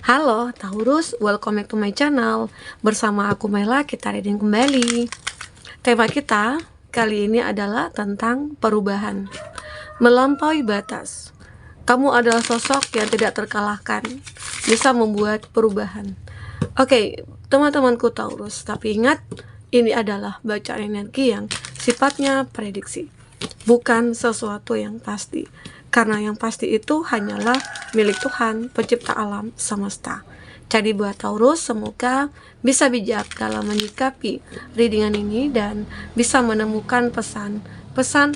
Halo Taurus, welcome back to my channel. Bersama aku Mela, kita reading kembali. Tema kita kali ini adalah tentang perubahan. Melampaui batas. Kamu adalah sosok yang tidak terkalahkan, bisa membuat perubahan. Oke, teman-temanku Taurus, tapi ingat, ini adalah bacaan energi yang sifatnya prediksi, bukan sesuatu yang pasti. Karena yang pasti itu hanyalah milik Tuhan, pencipta alam semesta. Jadi buat Taurus, semoga bisa bijak dalam menyikapi readingan ini dan bisa menemukan pesan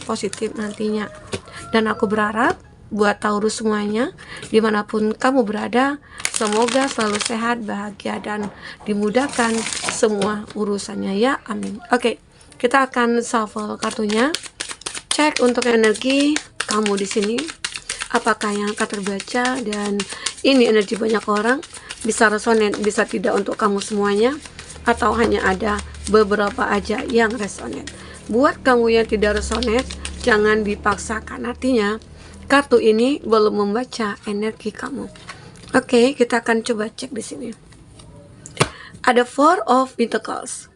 positif nantinya. Dan aku berharap buat Taurus semuanya, dimanapun kamu berada, semoga selalu sehat, bahagia, dan dimudahkan semua urusannya ya, amin. Oke, kita akan shuffle kartunya. Cek untuk energi kamu di sini, apakah yang akan terbaca, dan ini energi banyak orang, bisa resonate, bisa tidak untuk kamu semuanya, atau hanya ada beberapa aja yang resonate. Buat kamu yang tidak resonate, jangan dipaksakan, artinya kartu ini belum membaca energi kamu. Oke, kita akan coba cek di sini. Ada Four of Pentacles.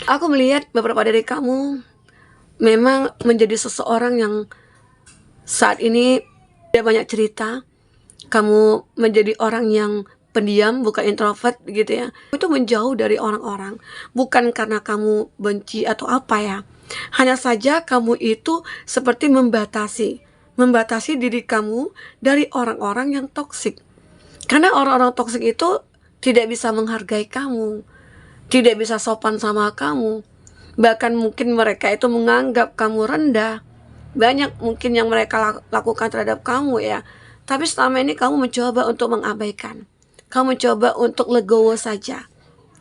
Aku melihat beberapa dari kamu memang menjadi seseorang yang saat ini tidak banyak cerita. Kamu menjadi orang yang pendiam, bukan introvert gitu ya. Itu menjauh dari orang-orang, bukan karena kamu benci atau apa ya. Hanya saja kamu itu seperti membatasi diri kamu dari orang-orang yang toksik. Karena orang-orang toksik itu tidak bisa menghargai kamu, tidak bisa sopan sama kamu. Bahkan mungkin mereka itu menganggap kamu rendah. Banyak mungkin yang mereka lakukan terhadap kamu ya. Tapi selama ini kamu mencoba untuk mengabaikan. Kamu mencoba untuk legowo saja.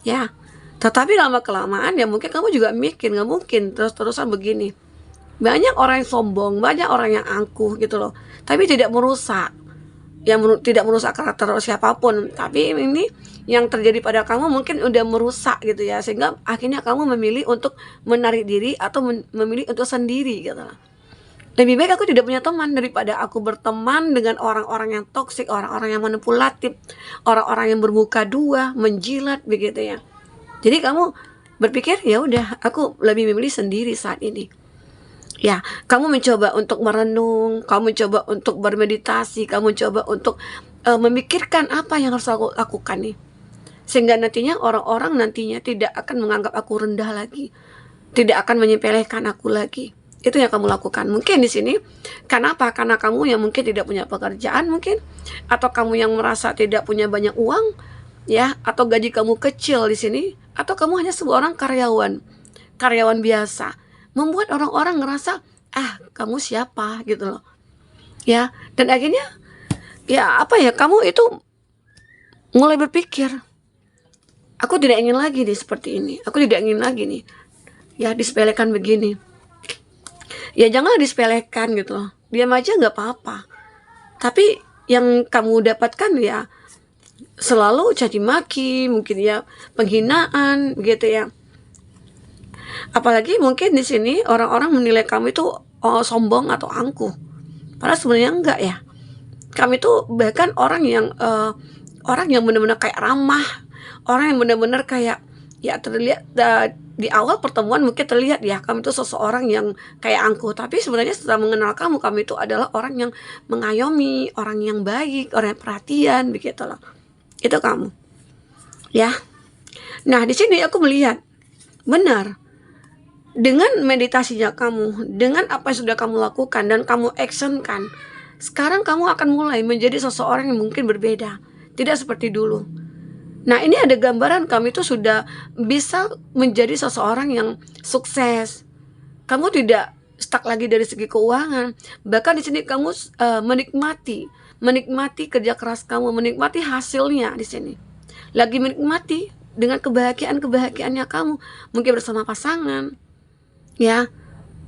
Ya. Tetapi lama-kelamaan ya mungkin kamu juga mikir, nggak mungkin terus-terusan begini. Banyak orang yang sombong, banyak orang yang angkuh gitu loh. Tapi tidak merusak. Tidak merusak karakter siapapun, tapi ini yang terjadi pada kamu mungkin udah merusak gitu ya, sehingga akhirnya kamu memilih untuk menarik diri atau memilih untuk sendiri gitu. Lebih baik aku tidak punya teman daripada aku berteman dengan orang-orang yang toksik, orang-orang yang manipulatif, orang-orang yang bermuka dua, menjilat begitu ya. Jadi kamu berpikir ya udah, aku lebih memilih sendiri saat ini. Ya, kamu mencoba untuk merenung, kamu mencoba untuk bermeditasi, kamu mencoba untuk memikirkan apa yang harus aku lakukan nih. Sehingga nantinya orang-orang nantinya tidak akan menganggap aku rendah lagi, tidak akan menyepelekan aku lagi. Itu yang kamu lakukan. Mungkin di sini, karena apa? Karena kamu yang mungkin tidak punya pekerjaan mungkin, atau kamu yang merasa tidak punya banyak uang, ya, atau gaji kamu kecil di sini, atau kamu hanya seorang karyawan biasa. Membuat orang-orang ngerasa, kamu siapa gitu loh. Ya, dan akhirnya ya apa ya, kamu itu mulai berpikir, aku tidak ingin lagi nih seperti ini. Aku tidak ingin lagi nih ya disepelekan begini. Ya jangan disepelekan gitu loh. Diam aja nggak apa-apa. Tapi yang kamu dapatkan ya selalu caci maki, mungkin ya penghinaan gitu ya. Apalagi mungkin di sini orang-orang menilai kamu itu sombong atau angkuh. Padahal sebenarnya enggak ya. Kamu itu bahkan orang yang benar-benar kayak ramah, orang yang benar-benar kayak ya terlihat di awal pertemuan mungkin terlihat ya kamu itu seseorang yang kayak angkuh. Tapi sebenarnya setelah mengenal kamu itu adalah orang yang mengayomi, orang yang baik, orang yang perhatian begitu loh. Itu kamu. Ya. Nah, di sini aku melihat benar. Dengan meditasinya kamu, dengan apa yang sudah kamu lakukan dan kamu actionkan, sekarang kamu akan mulai menjadi seseorang yang mungkin berbeda, tidak seperti dulu. Nah, ini ada gambaran kamu itu sudah bisa menjadi seseorang yang sukses. Kamu tidak stuck lagi dari segi keuangan. Bahkan di sini kamu menikmati kerja keras kamu, menikmati hasilnya di sini. Lagi menikmati dengan kebahagiaannya kamu, mungkin bersama pasangan. Ya,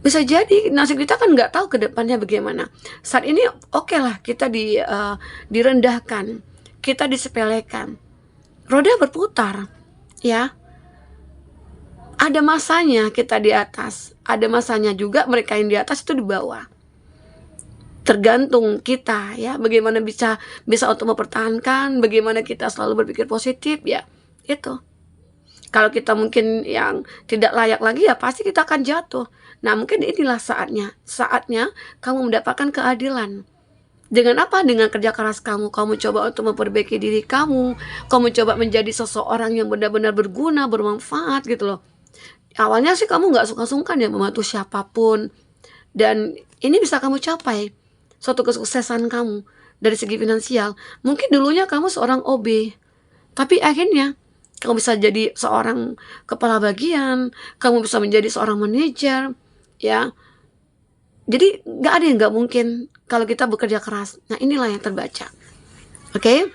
bisa jadi nasib kita kan nggak tahu ke depannya bagaimana. Saat ini oke lah kita direndahkan, kita disepelekan. Roda berputar, ya. Ada masanya kita di atas, ada masanya juga mereka yang di atas itu di bawah. tergantung kita ya, bagaimana bisa untuk mempertahankan, bagaimana kita selalu berpikir positif ya. Itu. Kalau kita mungkin yang tidak layak lagi ya pasti kita akan jatuh. Nah, mungkin inilah saatnya kamu mendapatkan keadilan. Dengan apa? Dengan kerja keras kamu. Kamu coba untuk memperbaiki diri kamu. Kamu coba menjadi seseorang yang benar-benar berguna, bermanfaat gitu loh. Awalnya sih kamu nggak sungkan-sungkan ya membantu siapapun. Dan ini bisa kamu capai. Suatu kesuksesan kamu dari segi finansial. Mungkin dulunya kamu seorang OB. Tapi akhirnya kamu bisa jadi seorang kepala bagian. Kamu bisa menjadi seorang manajer. Ya. Jadi nggak ada yang nggak mungkin kalau kita bekerja keras. Nah, inilah yang terbaca. Oke?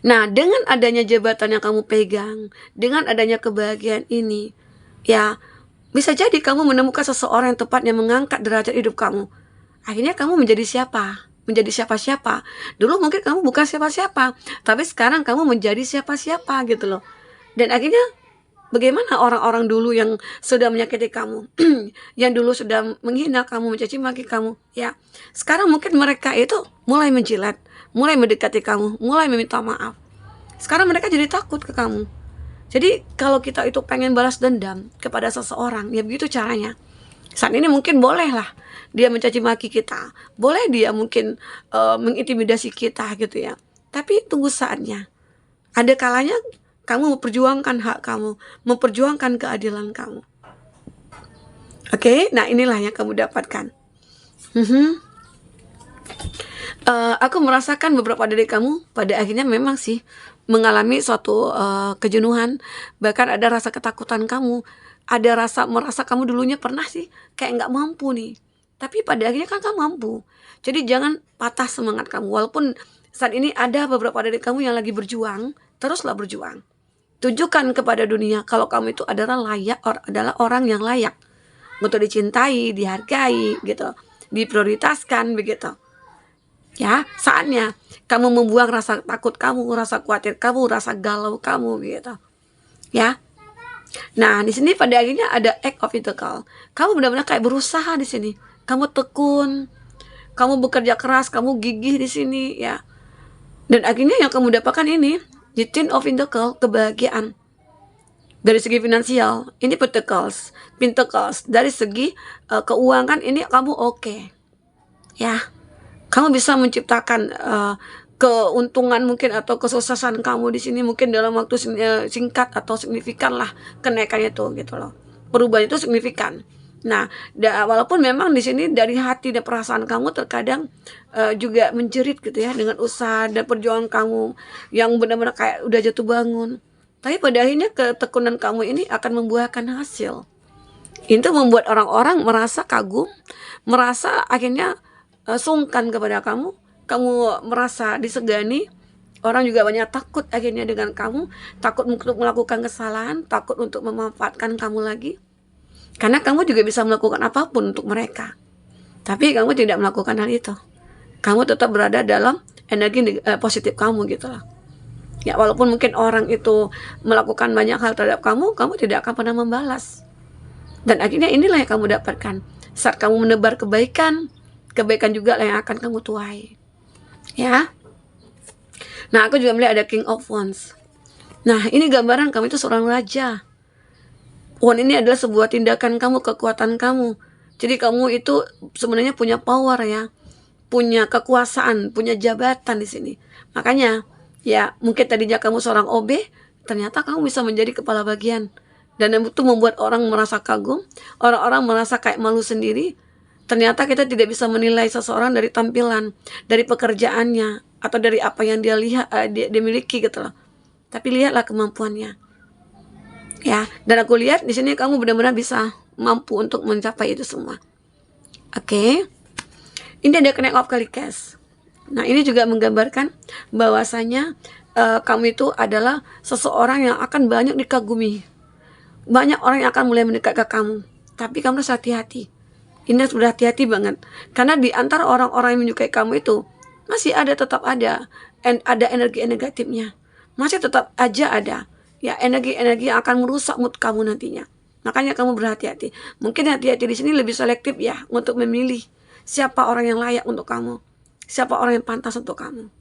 Nah, dengan adanya jabatan yang kamu pegang, dengan adanya kebahagiaan ini, ya bisa jadi kamu menemukan seseorang yang tepat yang mengangkat derajat hidup kamu. Akhirnya kamu menjadi siapa? Menjadi siapa-siapa. Dulu mungkin kamu bukan siapa-siapa, tapi sekarang kamu menjadi siapa-siapa gitu loh. Dan akhirnya bagaimana orang-orang dulu yang sudah menyakiti kamu, yang dulu sudah menghina kamu, mencaci maki kamu, ya. Sekarang mungkin mereka itu mulai menjilat, mulai mendekati kamu, mulai meminta maaf. Sekarang mereka jadi takut ke kamu. Jadi kalau kita itu pengen balas dendam kepada seseorang, ya begitu caranya. Saat ini mungkin bolehlah dia mencaci maki kita, boleh dia mungkin mengintimidasi kita gitu ya. Tapi tunggu saatnya. Ada kalanya kamu memperjuangkan hak kamu, memperjuangkan keadilan kamu. Oke, nah inilah yang kamu dapatkan. Aku merasakan beberapa dari kamu pada akhirnya memang sih mengalami suatu kejenuhan, bahkan ada rasa ketakutan kamu, ada merasa kamu dulunya pernah sih kayak nggak mampu nih, tapi pada akhirnya kan kamu mampu. Jadi jangan patah semangat kamu, walaupun saat ini ada beberapa dari kamu yang lagi berjuang, teruslah berjuang. Tunjukkan kepada dunia kalau kamu itu adalah adalah orang yang layak untuk dicintai, dihargai, gitu, diprioritaskan begitu. Ya, saatnya kamu membuang rasa takut kamu, rasa khawatir kamu, rasa galau kamu gitu. Ya. Nah, di sini pada akhirnya ada act of integral. Kamu benar-benar kayak berusaha di sini. Kamu tekun, kamu bekerja keras, kamu gigih di sini ya. Dan akhirnya yang kamu dapatkan ini di Ten of Pentacles, kebahagiaan. Dari segi finansial, ini Pentacles. Dari segi keuangan ini kamu oke. Ya. Kamu bisa menciptakan keuntungan mungkin atau kesuksesan kamu di sini mungkin dalam waktu singkat atau signifikan lah kenaikannya itu gitu loh. Perubahan itu signifikan. Nah, walaupun memang di sini dari hati dan perasaan kamu terkadang juga menjerit gitu ya dengan usaha dan perjuangan kamu yang benar-benar kayak udah jatuh bangun. Tapi pada akhirnya ketekunan kamu ini akan membuahkan hasil. Itu membuat orang-orang merasa kagum, merasa akhirnya sungkan kepada kamu merasa disegani, orang juga banyak takut akhirnya dengan kamu, takut untuk melakukan kesalahan, takut untuk memanfaatkan kamu lagi, karena kamu juga bisa melakukan apapun untuk mereka, tapi kamu tidak melakukan hal itu. Kamu tetap berada dalam energi positif kamu gitu lah. Ya, walaupun mungkin orang itu melakukan banyak hal terhadap kamu tidak akan pernah membalas. Dan akhirnya inilah yang kamu dapatkan. Saat kamu menebar kebaikan juga yang akan kamu tuai. Ya. Nah, aku juga melihat ada King of Wands. Nah, ini gambaran kamu itu seorang raja. Wand ini adalah sebuah tindakan kamu, kekuatan kamu. Jadi kamu itu sebenarnya punya power ya. Punya kekuasaan, punya jabatan di sini. Makanya, ya mungkin tadinya kamu seorang OB, ternyata kamu bisa menjadi kepala bagian. Dan itu membuat orang merasa kagum, orang-orang merasa kayak malu sendiri. Ternyata kita tidak bisa menilai seseorang dari tampilan, dari pekerjaannya, atau dari apa yang dia lihat, dia miliki gitu loh. Tapi lihatlah kemampuannya. Ya, dan aku lihat di sini kamu benar-benar bisa mampu untuk mencapai itu semua. Oke. Ini ada Knight of Calicas. Nah, ini juga menggambarkan bahwasanya kamu itu adalah seseorang yang akan banyak dikagumi. Banyak orang yang akan mulai mendekat ke kamu. Tapi kamu harus hati-hati. Ini sudah hati-hati banget. Karena di antara orang-orang yang menyukai kamu itu masih tetap ada energi negatifnya. Masih tetap aja ada ya energi-energi yang akan merusak mood kamu nantinya. Makanya kamu berhati-hati. Mungkin hati-hati di sini lebih selektif ya untuk memilih siapa orang yang layak untuk kamu, siapa orang yang pantas untuk kamu.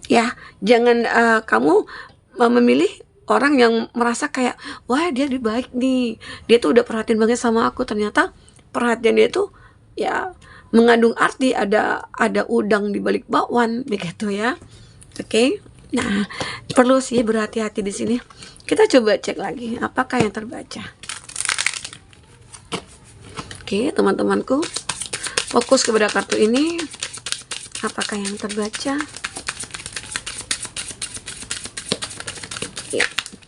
Ya, jangan kamu memilih orang yang merasa kayak, wah dia baik nih, dia tuh udah perhatian banget sama aku. Ternyata perhatian dia tuh ya mengandung arti ada udang di balik bakwan begitu ya. Oke. Nah, perlu sih berhati-hati di sini. Kita coba cek lagi apakah yang terbaca. Oke, teman-temanku, fokus kepada kartu ini. Apakah yang terbaca?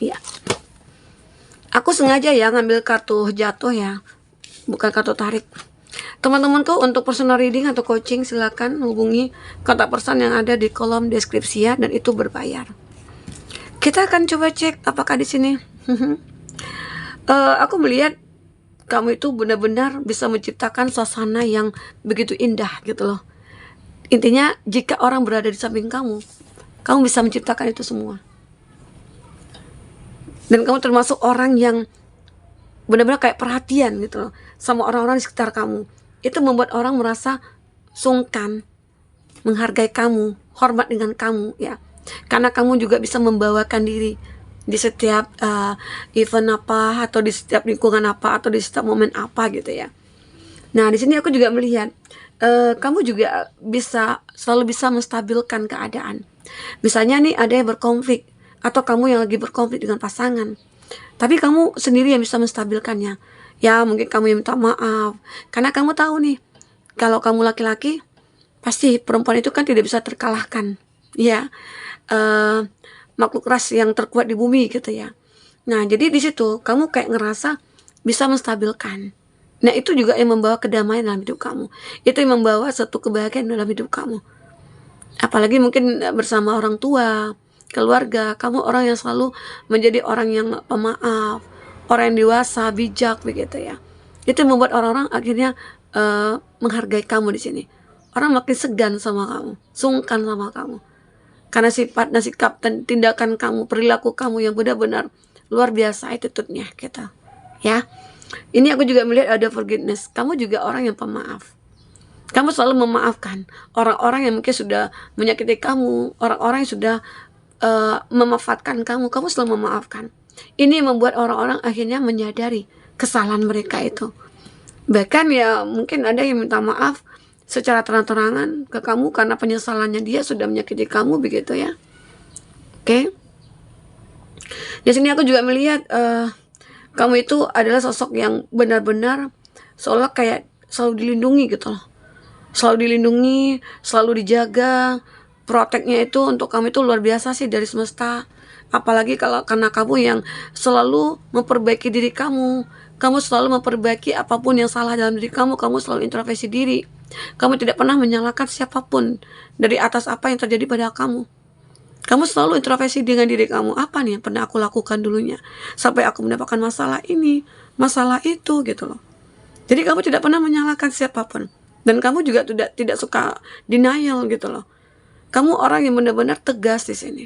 Iya. Aku sengaja ya ngambil kartu jatuh ya, bukan kartu tarik. Teman-temanku, untuk personal reading atau coaching silakan hubungi kontak person yang ada di kolom deskripsi ya, dan itu berbayar. Kita akan coba cek apakah di sini. Aku melihat kamu itu benar-benar bisa menciptakan suasana yang begitu indah gitu loh. Intinya jika orang berada di samping kamu bisa menciptakan itu semua. Dan kamu termasuk orang yang benar-benar kayak perhatian gitu loh sama orang-orang di sekitar kamu. Itu membuat orang merasa sungkan, menghargai kamu, hormat dengan kamu ya. Karena kamu juga bisa membawakan diri di setiap event apa, atau di setiap lingkungan apa, atau di setiap momen apa gitu ya. Nah, di sini aku juga melihat kamu juga selalu bisa menstabilkan keadaan. Misalnya nih ada yang berkonflik, atau kamu yang lagi berkonflik dengan pasangan, tapi kamu sendiri yang bisa menstabilkannya. Ya, mungkin kamu yang minta maaf, karena kamu tahu nih, kalau kamu laki-laki, pasti perempuan itu kan tidak bisa terkalahkan. Ya, makhluk ras yang terkuat di bumi gitu ya. Nah, jadi di situ kamu kayak ngerasa bisa menstabilkan. Nah, itu juga yang membawa kedamaian dalam hidup kamu. Itu yang membawa satu kebahagiaan dalam hidup kamu. Apalagi mungkin bersama orang tua, keluarga, kamu orang yang selalu menjadi orang yang pemaaf, orang yang dewasa, bijak begitu ya. Itu membuat orang-orang akhirnya menghargai kamu di sini. Orang makin segan sama kamu, sungkan sama kamu. Karena sifat dan sikap dan tindakan kamu, perilaku kamu yang benar-benar luar biasa attitude-nya gitu. Ya. Ini aku juga melihat ada forgiveness. Kamu juga orang yang pemaaf. Kamu selalu memaafkan orang-orang yang mungkin sudah menyakiti kamu, orang-orang yang sudah memanfaatkan kamu selalu memaafkan. Ini membuat orang-orang akhirnya menyadari kesalahan mereka itu. Bahkan ya mungkin ada yang minta maaf secara terang-terangan ke kamu karena penyesalannya dia sudah menyakiti kamu begitu ya. Oke. Di sini aku juga melihat kamu itu adalah sosok yang benar-benar seolah kayak selalu dilindungi gitu loh. Selalu dilindungi, selalu dijaga. Proteknya itu untuk kamu itu luar biasa sih dari semesta. Apalagi karena kamu yang selalu memperbaiki diri kamu. Kamu selalu memperbaiki apapun yang salah dalam diri kamu. Kamu selalu introspeksi diri. Kamu tidak pernah menyalahkan siapapun dari atas apa yang terjadi pada kamu. Kamu selalu introspeksi dengan diri kamu. Apa nih yang pernah aku lakukan dulunya sampai aku mendapatkan masalah ini, masalah itu gitu loh. Jadi kamu tidak pernah menyalahkan siapapun. Dan kamu juga tidak suka denial gitu loh. Kamu orang yang benar-benar tegas di sini.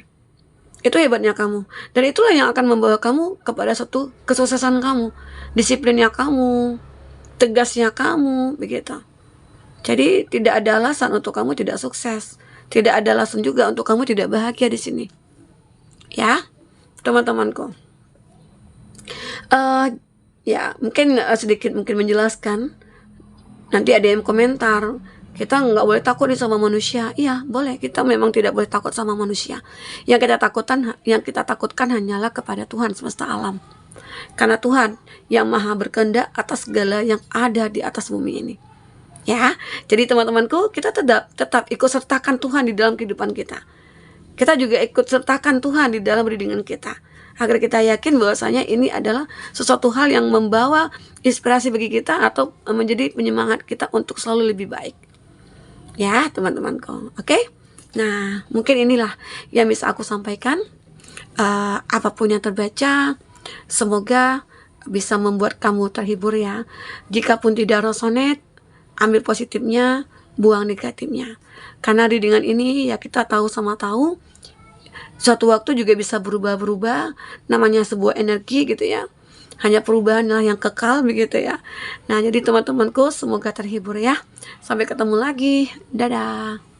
Itu hebatnya kamu. Dan itulah yang akan membawa kamu kepada satu kesuksesan kamu. Disiplinnya kamu, tegasnya kamu, begitu. Jadi tidak ada alasan untuk kamu tidak sukses. Tidak ada alasan juga untuk kamu tidak bahagia di sini. Ya, teman-temanku. Ya, mungkin sedikit menjelaskan. Nanti ada yang komentar, kita nggak boleh takut nih sama manusia. Iya, boleh. Kita memang tidak boleh takut sama manusia. Yang kita takutkan hanyalah kepada Tuhan semesta alam. Karena Tuhan yang maha berkehendak atas segala yang ada di atas bumi ini. Ya, jadi teman-temanku, kita tetap ikut sertakan Tuhan di dalam kehidupan kita. Kita juga ikut sertakan Tuhan di dalam readingan kita. Agar kita yakin bahwasanya ini adalah sesuatu hal yang membawa inspirasi bagi kita atau menjadi penyemangat kita untuk selalu lebih baik. Ya, teman-temanku. Oke? Nah, mungkin inilah yang bisa aku sampaikan. Apapun yang terbaca, semoga bisa membuat kamu terhibur ya. Jikapun tidak resonate, ambil positifnya, buang negatifnya. Karena readingan ini ya kita tahu sama tahu, suatu waktu juga bisa berubah-berubah, namanya sebuah energi gitu ya. hanya perubahanlah yang kekal begitu ya. Nah, jadi teman-temanku semoga terhibur ya. Sampai ketemu lagi. Dadah.